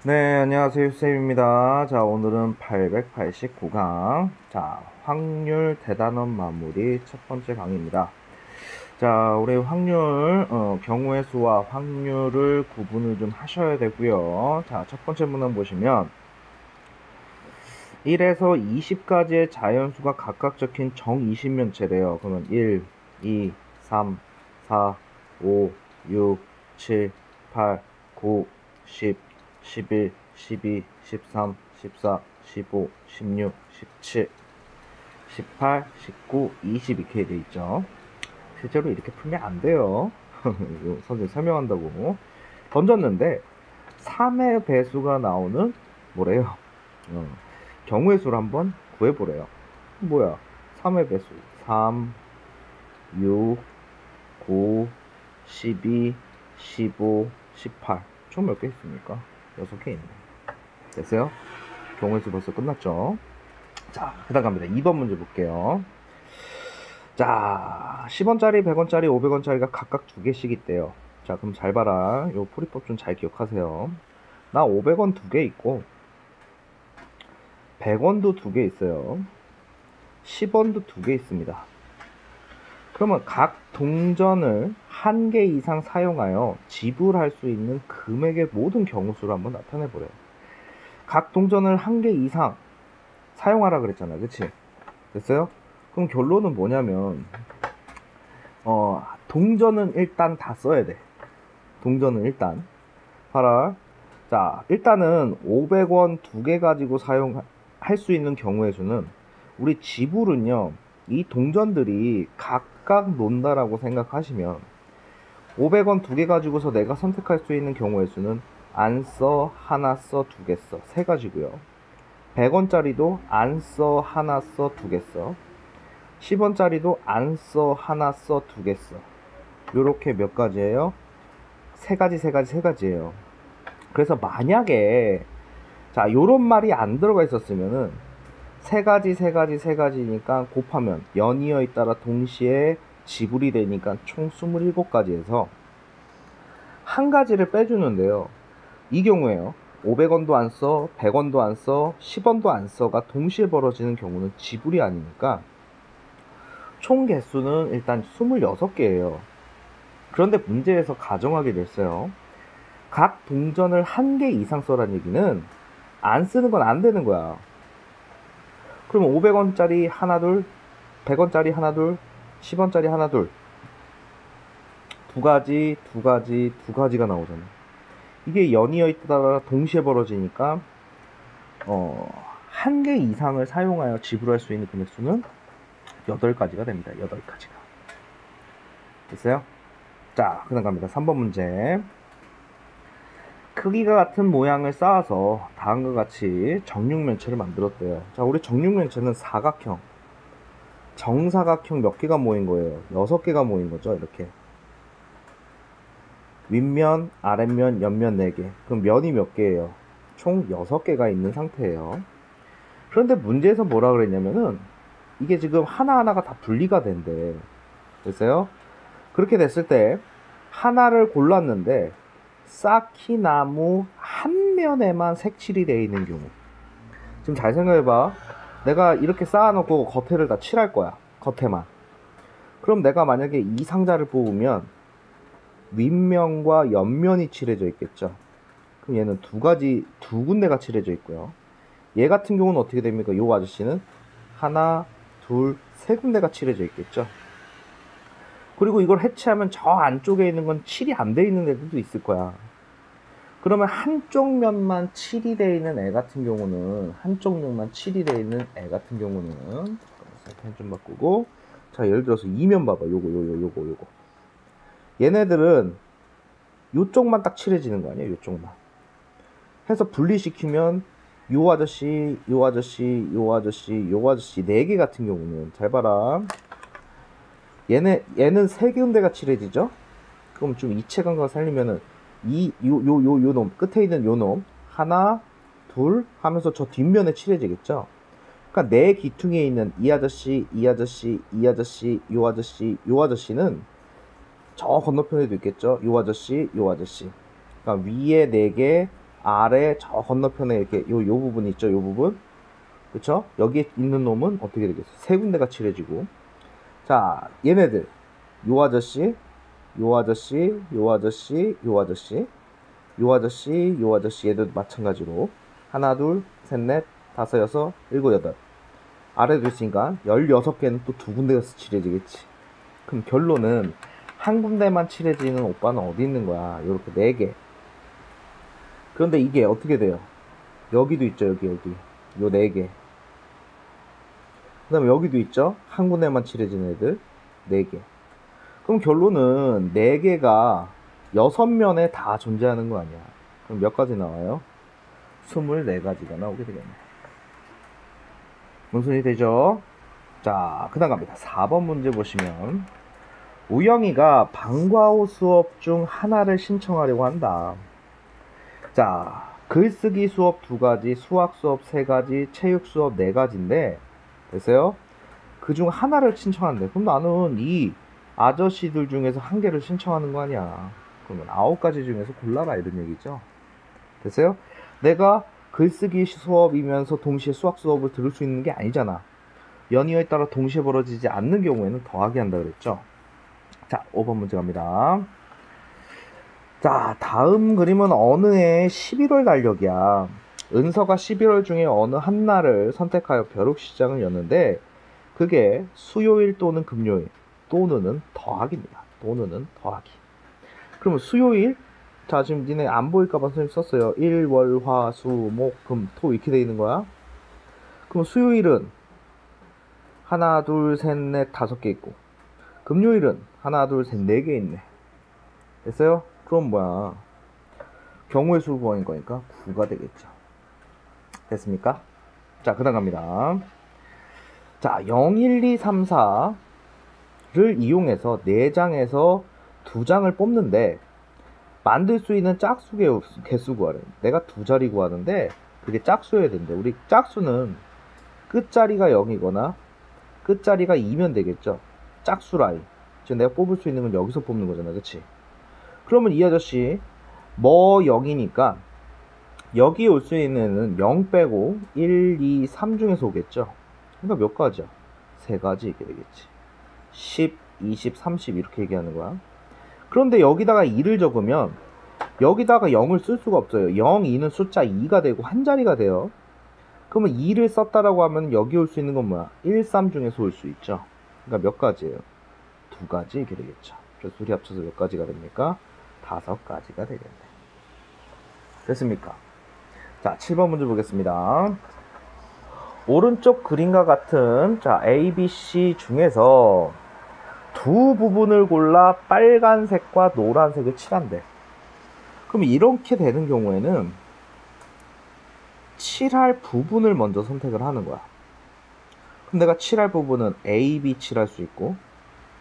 네, 안녕하세요. 쌤입니다. 자, 오늘은 889강. 자, 확률 대단원 마무리 첫 번째 강의입니다. 자, 우리 확률, 경우의 수와 확률을 구분을 좀 하셔야 되고요. 자, 첫 번째 문항 보시면 1에서 20까지의 자연수가 각각 적힌 정 20면체래요. 그러면 1, 2, 3, 4, 5, 6, 7, 8, 9, 10, 11, 12, 13, 14, 15, 16, 17, 18, 19, 20 이렇게 돼 있죠. 실제로 이렇게 풀면 안 돼요. 선생님 설명한다고. 던졌는데 3의 배수가 나오는 뭐래요? 경우의 수를 한번 구해보래요. 뭐야? 3의 배수. 3, 6, 9, 12, 15, 18. 총 몇 개 있습니까? 6개 있네. 됐어요? 경우의 수 벌써 끝났죠? 자, 그 다음 갑니다. 2번 문제 볼게요. 자, 10원짜리, 100원짜리, 500원짜리가 각각 2개씩 있대요. 자, 그럼 잘 봐라. 요 풀이법 좀 잘 기억하세요. 나 500원 2개 있고, 100원도 2개 있어요. 10원도 2개 있습니다. 그러면 각 동전을 1개 이상 사용하여 지불할 수 있는 금액의 모든 경우수를 한번 나타내 보래요. 각 동전을 1개 이상 사용하라 그랬잖아. 그치? 됐어요? 그럼 결론은 뭐냐면 동전은 일단 다 써야 돼. 동전은 일단 봐라. 자, 일단은 500원 2개 가지고 사용할 수 있는 경우의 수는 우리 지불은요, 이 동전들이 각각 논다라고 생각하시면 500원 2개 가지고서 내가 선택할 수 있는 경우의 수는 안 써, 하나 써, 2개 써, 3가지고요. 100원짜리도 안 써, 하나 써, 2개 써. 10원짜리도 안 써, 하나 써, 2개 써. 요렇게 몇 가지예요? 3가지, 3가지, 3가지예요. 그래서 만약에 자, 요런 말이 안 들어가 있었으면은 3가지, 3가지, 3가지니까 곱하면 연이어에 따라 동시에 지불이 되니까 총 27가지에서 한 가지를 빼주는데요. 이 경우에요. 500원도 안 써, 100원도 안 써, 10원도 안 써가 동시에 벌어지는 경우는 지불이 아니니까 총 개수는 일단 26개예요. 그런데 문제에서 가정하게 됐어요. 각 동전을 1개 이상 써란 얘기는 안 쓰는 건 안 되는 거야. 그러면 500원짜리 하나 둘, 100원짜리 하나 둘, 10원짜리 하나 둘, 2가지, 2가지, 2가지가 나오잖아. 이게 연이어에 따라 동시에 벌어지니까 1개 이상을 사용하여 지불할 수 있는 금액수는 8가지가 됩니다. 8가지가. 됐어요? 자, 그 다음 갑니다. 3번 문제. 크기가 같은 모양을 쌓아서 다음과 같이 정육면체를 만들었대요. 자, 우리 정육면체는 사각형, 정사각형 몇 개가 모인 거예요? 6개가 모인 거죠. 이렇게 윗면, 아랫면, 옆면 4개. 그럼 면이 몇 개예요? 총 6개가 있는 상태예요. 그런데 문제에서 뭐라 그랬냐면은 이게 지금 하나하나가 다 분리가 된대. 됐어요? 그렇게 됐을 때 하나를 골랐는데 쌓기 나무 한 면에만 색칠이 되어 있는 경우. 지금 잘 생각해봐. 내가 이렇게 쌓아놓고 겉에를 다 칠할 거야. 겉에만. 그럼 내가 만약에 이 상자를 뽑으면 윗면과 옆면이 칠해져 있겠죠. 그럼 얘는 두 군데가 칠해져 있고요. 얘 같은 경우는 어떻게 됩니까? 요 아저씨는 하나, 둘, 3군데가 칠해져 있겠죠. 그리고 이걸 해체하면 저 안쪽에 있는 건 칠이 안 돼 있는 애들도 있을 거야. 그러면 한쪽 면만 칠이 돼 있는 애 같은 경우는 펜 좀 바꾸고, 자, 예를 들어서 이면 봐봐. 요거 얘네들은 요쪽만 딱 칠해지는 거 아니에요? 요쪽만 해서 분리시키면 요 아저씨 4개 같은 경우는 잘 봐라. 얘는 3군데가 칠해지죠? 그럼 좀 이체감각을 살리면은 요 놈 끝에 있는 요 놈 하나 둘 하면서 저 뒷면에 칠해지겠죠. 그러니까 내 귀퉁이에 있는 이 아저씨 요 아저씨는 저 건너편에도 있겠죠. 요 아저씨 그러니까 위에 4개 아래 저 건너편에 이렇게 요 부분 있죠, 요 부분. 그쵸? 여기 있는 놈은 어떻게 되겠어요? 세 군데가 칠해지고. 자, 얘네들. 요 아저씨, 요 아저씨, 요 아저씨, 요 아저씨, 요 아저씨, 요 아저씨, 얘도 마찬가지로. 하나, 둘, 셋, 넷, 다섯, 여섯, 일곱, 여덟. 아래도 있으니까 16개는 또 두 군데가 칠해지겠지. 그럼 결론은 한 군데만 칠해지는 오빠는 어디 있는 거야? 요렇게 4개. 그런데 이게 어떻게 돼요? 여기도 있죠, 여기. 요 4개. 그 다음에 여기도 있죠? 한 군데만 칠해진 애들 4개. 그럼 결론은 4개가 6면에 다 존재하는 거 아니야. 그럼 몇 가지 나와요? 24가지가 나오게 되겠네. 무슨 소리 되죠? 자, 그 다음 갑니다. 4번 문제 보시면 우영이가 방과 후 수업 중 하나를 신청하려고 한다. 자, 글쓰기 수업 2가지, 수학 수업 3가지, 체육 수업 4가지인데 됐어요? 그 중 하나를 신청한대. 그럼 나는 이 아저씨들 중에서 한 개를 신청하는 거 아니야. 그러면 9가지 중에서 골라라 이런 얘기죠. 됐어요? 내가 글쓰기 수업이면서 동시에 수학 수업을 들을 수 있는 게 아니잖아. 연이어에 따라 동시에 벌어지지 않는 경우에는 더하기 한다 그랬죠. 자, 5번 문제 갑니다. 자, 다음 그림은 어느 해 11월 달력이야. 은서가 11월 중에 어느 한 날을 선택하여 벼룩시장을 였는데 그게 수요일 또는 금요일 또는 더하기입니다. 또는 더하기. 그러면 수요일, 자 지금 니네 안 보일까봐 선생님 썼어요. 일, 월, 화, 수, 목, 금, 토 이렇게 돼 있는 거야. 그럼 수요일은 하나, 둘, 셋, 넷, 5개 있고 금요일은 하나, 둘, 셋, 4개 있네. 됐어요? 그럼 뭐야? 경우의 수를 구하는 거니까 9가 되겠죠. 됐습니까? 자, 그 다음 갑니다. 자, 0, 1, 2, 3, 4를 이용해서 4장에서 2장을 뽑는데 만들 수 있는 짝수 개수 구하래. 내가 2자리 구하는데 그게 짝수여야 된대. 우리 짝수는 끝자리가 0이거나 끝자리가 2면 되겠죠. 짝수 라인. 지금 내가 뽑을 수 있는 건 여기서 뽑는 거잖아. 그치? 그러면 이 아저씨 뭐 0이니까 여기 올 수 있는 애는 0 빼고 1, 2, 3 중에서 오겠죠. 그러니까 몇 가지야? 3가지 이렇게 되겠지. 10, 20, 30 이렇게 얘기하는 거야. 그런데 여기다가 2를 적으면 여기다가 0을 쓸 수가 없어요. 0, 2는 숫자 2가 되고 한 자리가 돼요. 그러면 2를 썼다라고 하면 여기 올 수 있는 건 뭐야? 1, 3 중에서 올 수 있죠. 그러니까 몇 가지예요? 2가지 이렇게 되겠죠. 그래서 둘이 합쳐서 몇 가지가 됩니까? 5가지가 되겠네. 됐습니까? 자, 7번 문제 보겠습니다. 오른쪽 그림과 같은 자 A, B, C 중에서 두 부분을 골라 빨간색과 노란색을 칠한대. 그럼 이렇게 되는 경우에는 칠할 부분을 먼저 선택을 하는 거야. 그럼 내가 칠할 부분은 A, B 칠할 수 있고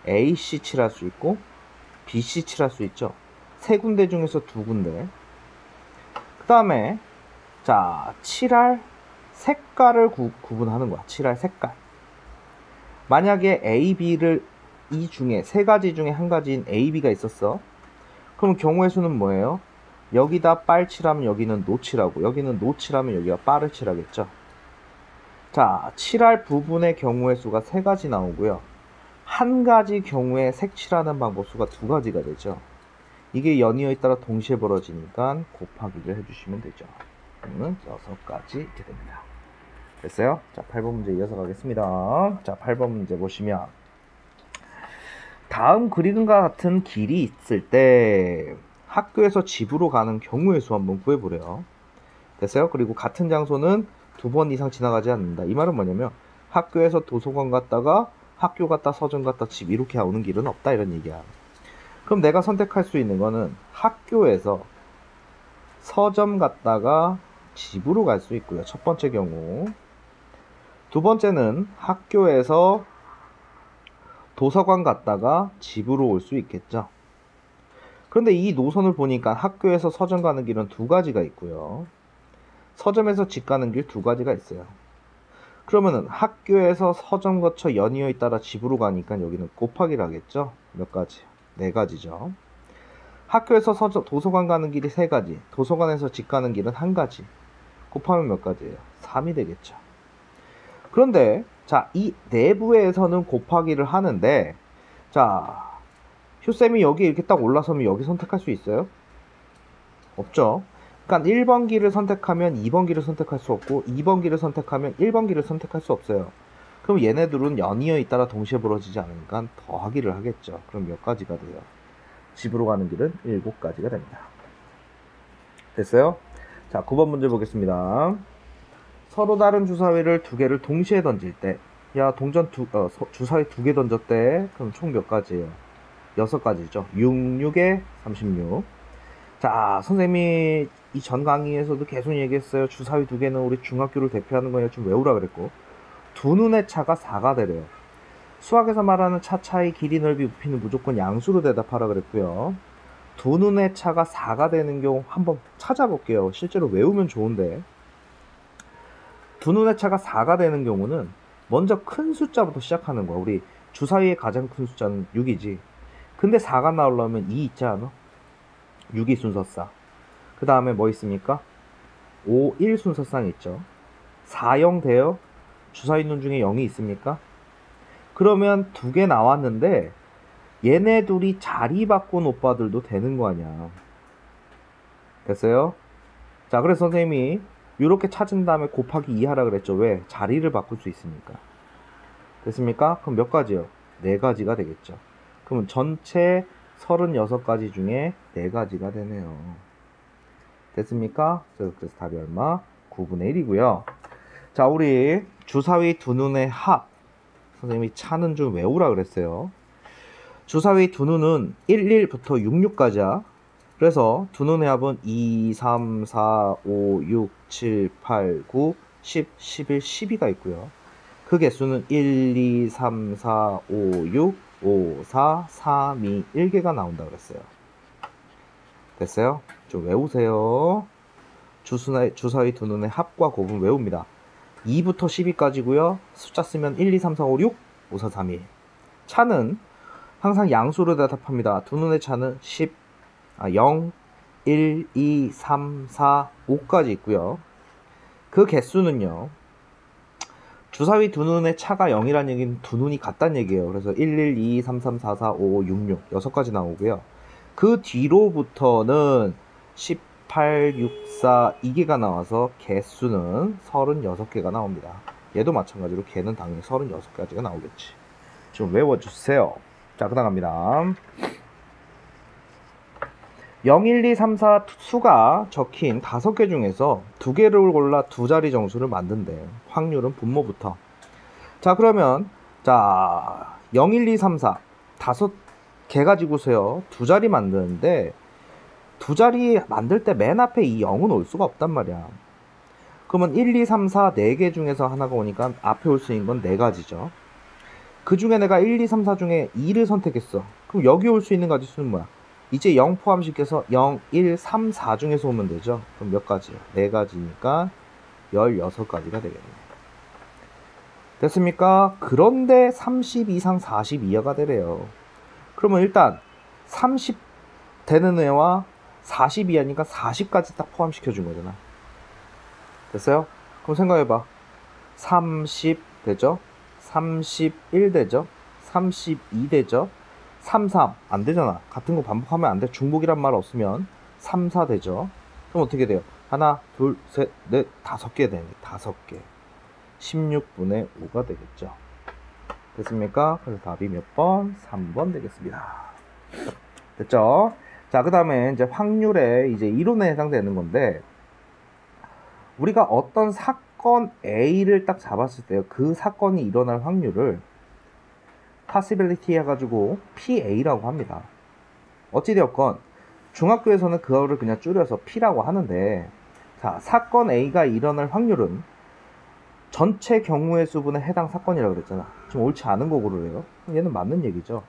A, C 칠할 수 있고 B, C 칠할 수 있죠. 3군데 중에서 2군데. 그 다음에 자 칠할 색깔을 구분하는 거야. 칠할 색깔. 만약에 A, B를 이 중에 3가지 중에 한 가지인 A, B가 있었어. 그럼 경우의 수는 뭐예요? 여기다 빨 칠하면 여기는 노 칠하고 여기는 노 칠하면 여기가 빨을 칠하겠죠. 자, 칠할 부분의 경우의 수가 3가지 나오고요. 한 가지 경우에 색 칠하는 방법 수가 2가지가 되죠. 이게 연이어에 따라 동시에 벌어지니까 곱하기를 해주시면 되죠. 그러면 6가지 이렇게 됩니다. 됐어요? 자, 8번 문제 이어서 가겠습니다. 자, 8번 문제 보시면 다음 그림과 같은 길이 있을 때 학교에서 집으로 가는 경우의 수 한번 구해보래요. 됐어요? 그리고 같은 장소는 2번 이상 지나가지 않는다. 이 말은 뭐냐면 학교에서 도서관 갔다가 학교 갔다 서점 갔다 집 이렇게 오는 길은 없다 이런 얘기야. 그럼 내가 선택할 수 있는 거는 학교에서 서점 갔다가 집으로 갈 수 있고요. 첫 번째 경우. 두 번째는 학교에서 도서관 갔다가 집으로 올 수 있겠죠. 그런데 이 노선을 보니까 학교에서 서점 가는 길은 2가지가 있고요. 서점에서 집 가는 길 2가지가 있어요. 그러면은 학교에서 서점 거쳐 연이어에 따라 집으로 가니까 여기는 곱하기를 하겠죠. 몇 가지? 4가지죠. 학교에서 도서관 가는 길이 3가지, 도서관에서 집 가는 길은 1가지. 곱하면 몇 가지예요? 3이 되겠죠. 그런데 자, 이 내부에서는 곱하기를 하는데, 자, 효쌤이 여기 이렇게 딱 올라서면 여기 선택할 수 있어요? 없죠. 그러니까 1번 길을 선택하면 2번 길을 선택할 수 없고 2번 길을 선택하면 1번 길을 선택할 수 없어요. 그럼 얘네들은 연이어에 따라 동시에 벌어지지 않으니까 더하기를 하겠죠. 그럼 몇 가지가 돼요? 집으로 가는 길은 7가지가 됩니다. 됐어요? 자, 9번 문제 보겠습니다. 서로 다른 주사위를 2개를 동시에 던질 때, 야, 주사위 2개 던졌대. 그럼 총 몇 가지예요? 6가지죠. 6, 6에 36. 자, 선생님이 이 전 강의에서도 계속 얘기했어요. 주사위 2개는 우리 중학교를 대표하는 거니까 좀 외우라 그랬고, 두 눈의 차가 4가 되래요. 수학에서 말하는 차 차이, 길이, 넓이, 부피는 무조건 양수로 대답하라 그랬고요. 두 눈의 차가 4가 되는 경우 한번 찾아볼게요. 실제로 외우면 좋은데, 두 눈의 차가 4가 되는 경우는 먼저 큰 숫자부터 시작하는 거야. 우리 주사위의 가장 큰 숫자는 6이지. 근데 4가 나오려면 2 있지 않아? 6이 순서상. 그 다음에 뭐 있습니까? 5, 1 순서상 있죠. 4, 0 돼요? 주사위 눈 중에 0이 있습니까? 그러면 2개 나왔는데 얘네 둘이 자리 바꾼 오빠들도 되는 거 아니야. 됐어요? 자, 그래서 선생님이 이렇게 찾은 다음에 곱하기 2 하라 그랬죠. 왜? 자리를 바꿀 수 있으니까. 됐습니까? 그럼 몇 가지요? 4가지가 되겠죠. 그러면 전체 36가지 중에 4가지가 되네요. 됐습니까? 그래서 답이 얼마? 9분의 1이고요. 자, 우리 주사위 두 눈의 합. 선생님이 차는 좀 외우라 그랬어요. 주사위 두 눈은 1, 1부터 6, 6까지야. 그래서 두 눈의 합은 2, 3, 4, 5, 6, 7, 8, 9, 10, 11, 12가 있고요. 그 개수는 1, 2, 3, 4, 5, 6, 5, 4, 3, 2, 1개가 나온다 그랬어요. 됐어요? 좀 외우세요. 주사위 두 눈의 합과 곱은 외웁니다. 2부터 12까지고요. 숫자 쓰면 1, 2, 3, 4, 5, 6, 5, 4, 3, 2. 차는 항상 양수로 대답합니다. 두 눈의 차는 0, 1, 2, 3, 4, 5까지 있고요. 그 개수는요. 주사위 두 눈의 차가 0이라는 얘기는 두 눈이 같다는 얘기예요. 그래서 1, 1, 2, 3, 3, 4, 4, 5, 6, 6, 6가지 나오고요. 그 뒤로부터는 18, 64, 2개가 나와서 개수는 36개가 나옵니다. 얘도 마찬가지로 개는 당연히 36가지가 나오겠지. 좀 외워주세요. 자, 그 다음 갑니다. 0, 1, 2, 3, 4 수가 적힌 5개 중에서 2개를 골라 2자리 정수를 만든대. 확률은 분모부터. 자, 그러면 자 0, 1, 2, 3, 4 5개 가지고서요 2자리 만드는데 2자리 만들 때 맨 앞에 이 0은 올 수가 없단 말이야. 그러면 1, 2, 3, 4 4개 중에서 하나가 오니까 앞에 올 수 있는 건 4가지죠. 그 중에 내가 1, 2, 3, 4 중에 2를 선택했어. 그럼 여기 올 수 있는 가지수는 뭐야? 이제 0 포함시켜서 0, 1, 3, 4 중에서 오면 되죠. 그럼 몇 가지요? 4가지니까 16가지가 되겠네요. 됐습니까? 그런데 30 이상 40 이하가 되래요. 그러면 일단 30 되는 애와 40 이하니까 40까지 딱 포함시켜 준 거잖아. 됐어요? 그럼 생각해봐. 30 되죠? 31 되죠? 32 되죠? 33 안 되잖아. 같은 거 반복하면 안 돼. 중복이란 말 없으면 3, 4 되죠? 그럼 어떻게 돼요? 하나, 둘, 셋, 넷, 5개 되네. 5개. 16분의 5가 되겠죠. 됐습니까? 그래서 답이 몇 번? 3번 되겠습니다. 됐죠? 자, 그 다음에 이제 확률에 이제 이론에 해당되는 건데, 우리가 어떤 사건 A를 딱 잡았을 때요, 그 사건이 일어날 확률을 possibility 해가지고 PA라고 합니다. 어찌되었건 중학교에서는 그거를 그냥 줄여서 P라고 하는데, 자, 사건 A가 일어날 확률은 전체 경우의 수분에 해당 사건이라고 그랬잖아. 좀 옳지 않은 거 고르래요. 얘는 맞는 얘기죠.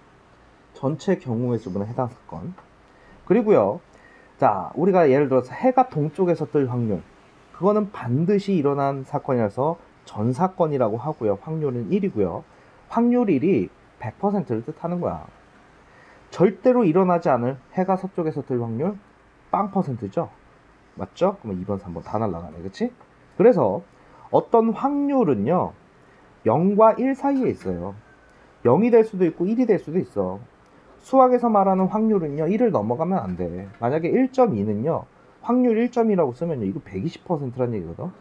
전체 경우의 수분에 해당 사건. 그리고요, 자, 우리가 예를 들어서 해가 동쪽에서 뜰 확률, 그거는 반드시 일어난 사건이라서 전 사건이라고 하고요. 확률은 1이고요. 확률 1이 100%를 뜻하는 거야. 절대로 일어나지 않을 해가 서쪽에서 뜰 확률 빵 %죠. 맞죠? 그럼 2번, 3번 다 날라가네. 그치? 그래서 어떤 확률은요 0과 1 사이에 있어요. 0이 될 수도 있고 1이 될 수도 있어. 수학에서 말하는 확률은요 1을 넘어가면 안 돼. 만약에 1.2는요 확률 1.2라고 쓰면요 이거 120%란 얘기거든.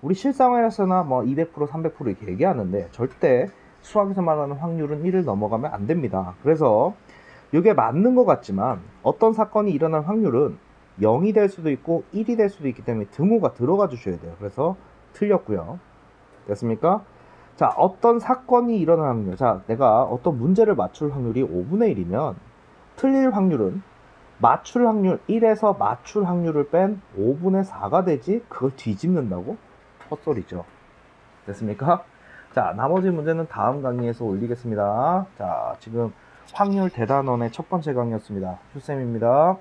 우리 실생활에서나 뭐 200% 300% 이렇게 얘기하는데 절대 수학에서 말하는 확률은 1을 넘어가면 안 됩니다. 그래서 이게 맞는 것 같지만 어떤 사건이 일어날 확률은 0이 될 수도 있고 1이 될 수도 있기 때문에 등호가 들어가 주셔야 돼요. 그래서 틀렸고요. 됐습니까? 자, 어떤 사건이 일어날 확률. 자, 내가 어떤 문제를 맞출 확률이 5분의 1이면 틀릴 확률은 맞출 확률 1에서 맞출 확률을 뺀 5분의 4가 되지 그걸 뒤집는다고? 헛소리죠. 됐습니까? 자, 나머지 문제는 다음 강의에서 올리겠습니다. 자, 지금 확률 대단원의 첫 번째 강의였습니다. 휴쌤입니다.